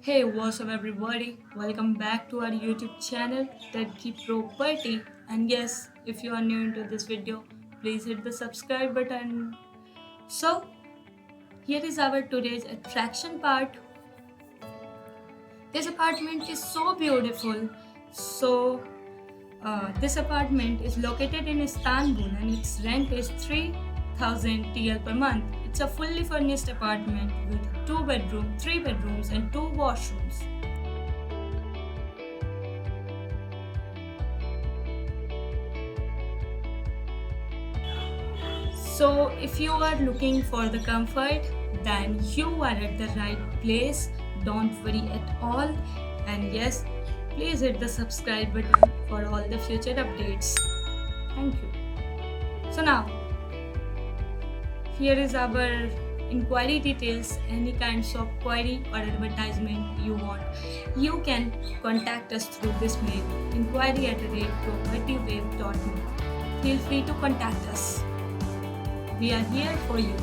Hey, what's up, everybody? Welcome back to our YouTube channel, Turkey Property. And yes, if you are new into this video, please hit the subscribe button. So, here is our today's attraction part. This apartment is so beautiful. This apartment is located in Istanbul and its rent is 3,000 TL per month. It's a fully furnished apartment with 2 bedrooms, 3 bedrooms, and 2 washrooms. So, if you are looking for the comfort, then you are at the right place. Don't worry at all. And yes, please hit the subscribe button for all the future updates. Thank you. So, now here is our inquiry details. Any kinds of query or advertisement you want, you can contact us through this mail inquiry@propertywave.me. Feel free to contact us. We are here for you.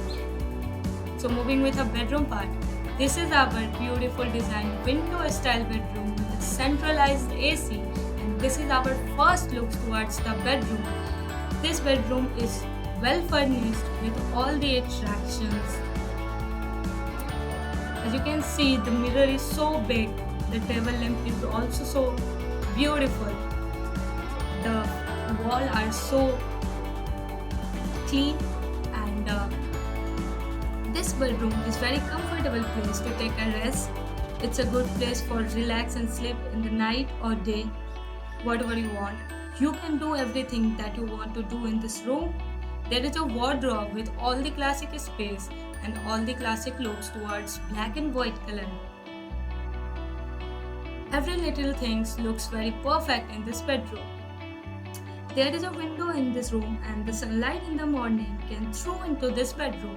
So moving with our bedroom part, this is our beautiful design window style bedroom with a centralized AC, and this is our first look towards the bedroom. This bedroom is well furnished with all the attractions. As you can see, the mirror is so big, the table lamp is also so beautiful. The walls are so clean, and this bedroom is very comfortable place to take a rest. It's a good place for relax and sleep in the night or day, whatever you want. You can do everything that you want to do in this room. There is a wardrobe with all the classic space and all the classic looks towards black and white color. Every little thing looks very perfect in this bedroom. There is a window in this room and the sunlight in the morning can through into this bedroom.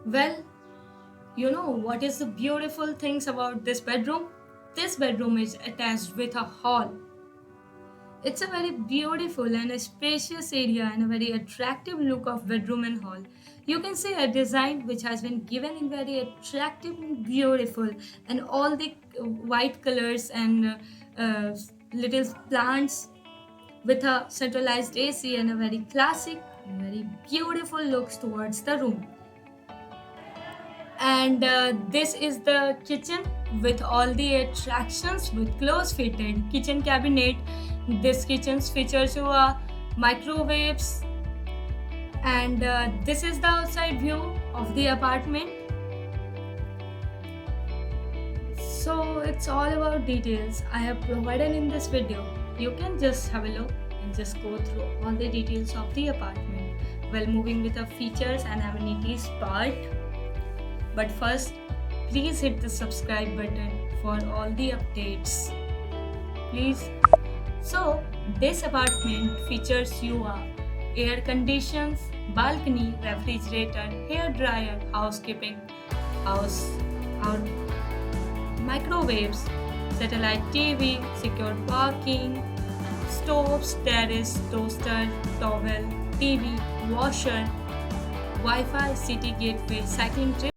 Well, you know what is the beautiful things about this bedroom? This bedroom is attached with a hall. It's a very beautiful and a spacious area and a very attractive look of bedroom and hall. You can see a design which has been given in very attractive and beautiful, and all the white colors and little plants with a centralized AC and a very classic, very beautiful looks towards the room. And this is the kitchen with all the attractions with close fitted kitchen cabinet. This kitchen features microwaves, and this is the outside view of the apartment. So it's all about details I have provided in this video. You can just have a look and just go through all the details of the apartment while moving with the features and amenities part. But first, please hit the subscribe button for all the updates. Please. So, this apartment features air conditions, balcony, refrigerator, hair dryer, housekeeping, house out, microwaves, satellite TV, secure parking, stoves, terrace, toaster, towel, TV, washer, Wi-Fi, city gateway, cycling trail